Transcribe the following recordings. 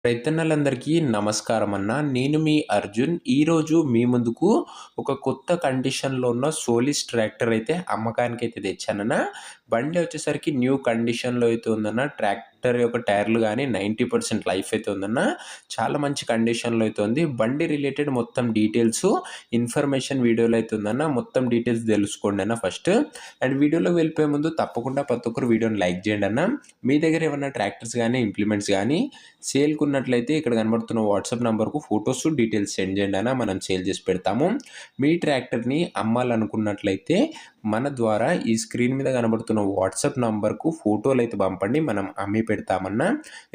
రైతన్నలందరికీ నమస్కారం అన్న. నేను మీ అర్జున్. ఈరోజు మీ ముందుకు ఒక కొత్త కండిషన్‌లో ఉన్న సోలిస్ ట్రాక్టర్ అయితే అమ్మకానికైతే తెచ్చానన్న. బండి వచ్చేసరికి న్యూ కండిషన్‌లో అయితే ఉందన్న. ట్రాక్టర్ యొక్క టైర్‌లు గాని 90% లైఫ్ అయితే ఉందన్న. చాలా మంచి కండిషన్‌లో అయితే ఉంది. బండి రిలేటెడ్ మొత్తం డీటెయిల్స్, ఇన్ఫర్మేషన్ వీడియోలో అయితే ఉందన్న. మొత్తం డీటెయిల్స్ తెలుసుకోండి అన్న ఫస్ట్. అండ్ వీడియోలోకి వెళ్ళిపోయే ముందు తప్పకుండా ప్రతి ఒక్కరు వీడియోని లైక్ చేయండి అన్న. మీ దగ్గర ఏమన్నా ట్రాక్టర్స్ గాని, ఇంప్లిమెంట్స్ గాని సేల్‌కి ఉన్నట్లయితే ఇక్కడ కనబడుతున్న వాట్సాప్ నంబర్‌కు ఫోటోస్, డీటెయిల్స్ సెండ్ చేయండి అన్న. మనం సేల్ చేసి పెడతాము. మీ ట్రాక్టర్‌ని అమ్మాలనుకున్నట్లయితే మన ద్వారా ఈ స్క్రీన్ మీద కనబడుతున్న వాట్సాప్ నంబర్‌కు ఫోటోలైతే పంపండి. మనం అమ్మి పెడతామన్నా.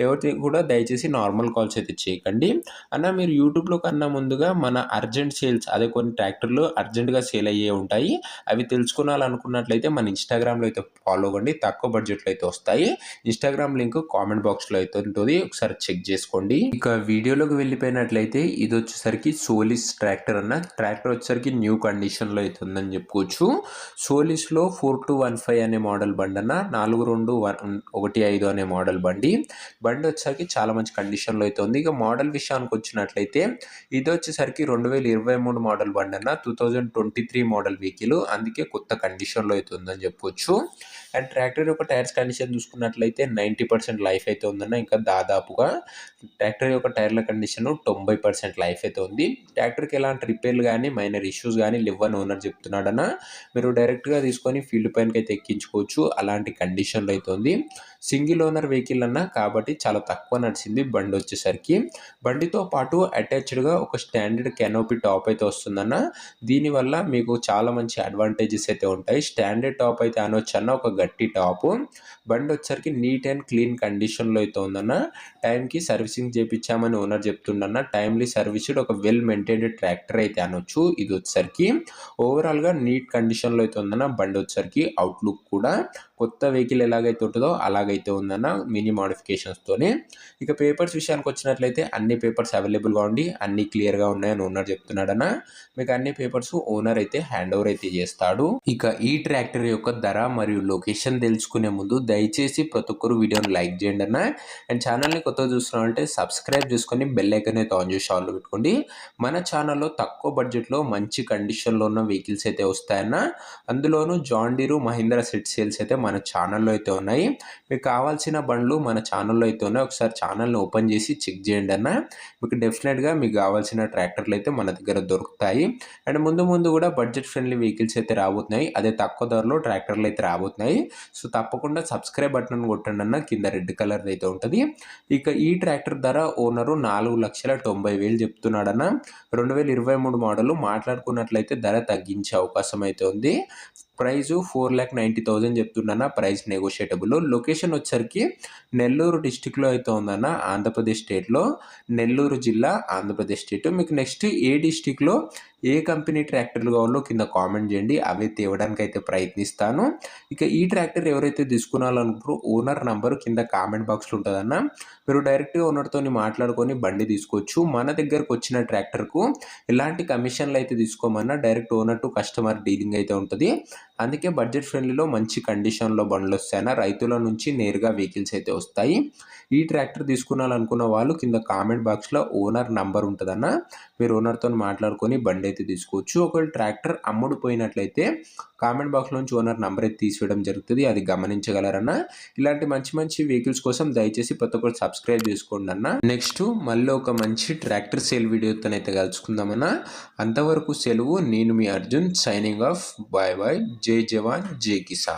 ఎవరిది కూడా దయచేసి నార్మల్ కాల్స్ అయితే చేయకండి. అన్న మీరు యూట్యూబ్‌లో కన్నా ముందుగా మన అర్జెంట్ సేల్స్ అదే కొన్ని ట్రాక్టర్లు అర్జెంట్‌గా సేల్ అయ్యే ఉంటాయి. అవి తెలుసుకోవాలనుకున్నట్లయితే మన ఇన్‌స్టాగ్రామ్‌లో అయితే ఫాలో అవ్వండి. తక్కువ బడ్జెట్‌లో అయితే వస్తాయి. ఇన్‌స్టాగ్రామ్ లింక్ కామెంట్ బాక్స్‌లో అయితే ఉంటుంది. ఒకసారి చెక్ చేసుకోండి. ఇక వీడియోలోకి వెళ్ళిపోయినట్లయితే ఇది వచ్చేసరికి సోలిస్ ట్రాక్టర్ అన్న. ట్రాక్టర్ వచ్చేసరికి న్యూ కండిషన్‌లో అయితే ఉందని చెప్పుకోవచ్చు. సోలిస్‌లో 4215 అనే మోడల్ బండి అన్న. 4215 అనే మోడల్ బండి. బండి వచ్చేసరికి చాలా మంచి కండిషన్‌లో అయితే ఉంది. ఇక మోడల్ విషయానికి వచ్చినట్లయితే ఇది వచ్చేసరికి 2023 మోడల్ బండి అన్న. 2023 మోడల్ వెహికల్. అందుకే కొత్త కండిషన్‌లో అయితే ఉందని చెప్పుకోవచ్చు. అండ్ ట్రాక్టర్ యొక్క టైర్స్ కండిషన్ చూసుకున్నట్లయితే 90% లైఫ్ అయితే ఉందన్న. ఇంకా దాదాపుగా ట్రాక్టర్ యొక్క టైర్ల కండిషన్ 90% లైఫ్ అయితే ఉంది. ట్రాక్టర్కి ఎలాంటి రిపేర్లు కానీ మైనర్ ఇష్యూస్ కానీ లేవని ఓనర్ చెప్తున్నాడన్న. మీరు డైరెక్ట్గా తీసుకొని ఫీల్డ్ పైనకి అయితే ఎక్కించుకోవచ్చు. అలాంటి కండిషన్లో అయితే ఉంది. సింగిల్ ఓనర్ వెహికల్ అన్న కాబట్టి చాలా తక్కువ నడిచింది బండి వచ్చేసరికి. బండితో పాటు అటాచ్డ్గా ఒక స్టాండర్డ్ కెనోపీ టాప్ అయితే వస్తుందన్న. దీనివల్ల మీకు చాలా మంచి అడ్వాంటేజెస్ అయితే ఉంటాయి. స్టాండర్డ్ టాప్ అయితే అనొచ్చన్న, ఒక గట్టి టాపు. బండి వచ్చేసరికి నీట్ అండ్ క్లీన్ కండిషన్లో అయితే ఉందన్న. టైంకి సర్వీసింగ్ చేయించామని ఓనర్ చెప్తుండన్న. టైమ్లీ సర్వీస్డ్ ఒక వెల్ మెయింటైన్డ్ ట్రాక్టర్ అయితే అనొచ్చు. ఇది వచ్చేసరికి ఓవరాల్గా నీట్ కండిషన్లో అయితే ఉందన్న. బండి వచ్చేసరికి అవుట్లుక్ కూడా కొత్త వెహికల్ ఎలాగైతే ఉంటుందో అలాగైతే ఉందన్న, మినీ మోడిఫికేషన్స్తోనే. ఇక పేపర్స్ విషయానికి వచ్చినట్లయితే అన్ని పేపర్స్ అవైలబుల్గా ఉండి అన్ని క్లియర్గా ఉన్నాయని ఓనర్ చెప్తున్నాడన్న. మీకు అన్ని పేపర్స్ ఓనర్ అయితే హ్యాండ్ ఓవర్ అయితే చేస్తాడు. ఇక ఈ ట్రాక్టర్ యొక్క ధర మరియు లొకేషన్ తెలుసుకునే ముందు దయచేసి ప్రతి ఒక్కరు వీడియోని లైక్ చేయండి అన్న. అండ్ ఛానల్ని కొత్తగా చూస్తున్నారంటే సబ్స్క్రైబ్ చేసుకొని బెల్ ఐకాన్ అయితే ఆన్ చేసి ఆన్లో పెట్టుకోండి. మన ఛానల్లో తక్కువ బడ్జెట్లో మంచి కండిషన్లో ఉన్న వెహికల్స్ అయితే వస్తాయన్న. అందులోనూ John Deere, Mahindra set sales అయితే మన ఛానల్లో అయితే ఉన్నాయి. మీకు కావాల్సిన బండ్లు మన ఛానల్లో అయితే ఉన్నాయి. ఒకసారి ఛానల్ని ఓపెన్ చేసి చెక్ చేయండి అన్న. మీకు డెఫినెట్గా మీకు కావాల్సిన ట్రాక్టర్లు అయితే మన దగ్గర దొరుకుతాయి. అండ్ ముందు ముందు కూడా బడ్జెట్ ఫ్రెండ్లీ వెహికల్స్ అయితే రాబోతున్నాయి. అదే తక్కువ ధరలో ట్రాక్టర్లు అయితే రాబోతున్నాయి. సో తప్పకుండా సబ్స్క్రైబ్ బటన్ కొట్టండి అన్న. కింద రెడ్ కలర్ అయితే ఉంటుంది. ఇక ఈ ట్రాక్టర్ ధర ఓనరు 4,90,000 చెప్తున్నాడన్న. 2023 మోడల్. మాట్లాడుకున్నట్లయితే ధర తగ్గించే అవకాశం అయితే ఉంది. ప్రైస్ 4,90,000 చెప్తున్నా. ప్రైస్ నెగోషియేటబుల్. లొకేషన్ వచ్చరికి నెల్లూరు డిస్టిక్లో అయితే ఉందన్న, ఆంధ్రప్రదేశ్ స్టేట్లో. నెల్లూరు జిల్లా, ఆంధ్రప్రదేశ్ స్టేట్. మీకు నెక్స్ట్ ఏ డిస్టిక్లో ఏ కంపెనీ ట్రాక్టర్లు కావాలో కింద కామెంట్ చేయండి. అవి తేవడానికి అయితే ప్రయత్నిస్తాను. ఇక ఈ ట్రాక్టర్ ఎవరైతే తీసుకోవాలనుకుంటారో ఓనర్ నంబరు కింద కామెంట్ బాక్స్లో ఉంటుందన్న. మీరు డైరెక్ట్గా ఓనర్తో మాట్లాడుకొని బండి తీసుకోవచ్చు. మన దగ్గరకు వచ్చిన ట్రాక్టర్కు ఎలాంటి కమిషన్లు అయితే తీసుకోమన్నా direct owner to customer dealing అయితే ఉంటుంది. అందుకే బడ్జెట్ ఫ్రెండ్లీలో మంచి కండిషన్లో బండ్లు వస్తాయన్న. రైతుల నుంచి నేరుగా వెహికల్స్ అయితే వస్తాయి. ఈ ట్రాక్టర్ తీసుకోవాలనుకున్న వాళ్ళు కింద కామెంట్ బాక్స్లో ఓనర్ నంబర్ ఉంటుందన్న. మీరు ఓనర్తో మాట్లాడుకొని బండి అయితే తీసుకోవచ్చు. ఒకవేళ ట్రాక్టర్ అమ్ముడు పోయినట్లయితే కామెంట్ బాక్స్లో నుంచి ఓనర్ నంబర్ అయితే తీసివేయడం జరుగుతుంది. అది గమనించగలరన్న. ఇలాంటి మంచి మంచి వెహికల్స్ కోసం దయచేసి ప్రతి ఒక్కరు సబ్స్క్రైబ్ చేసుకోండి అన్న. నెక్స్ట్ మళ్ళీ ఒక మంచి ట్రాక్టర్ సేల్ వీడియోతో అయితే కలుసుకుందామన్నా. అంతవరకు సెలవు. నేను మీ Arjun signing off. Bye bye. జై జవాన్, జై కిసాన్.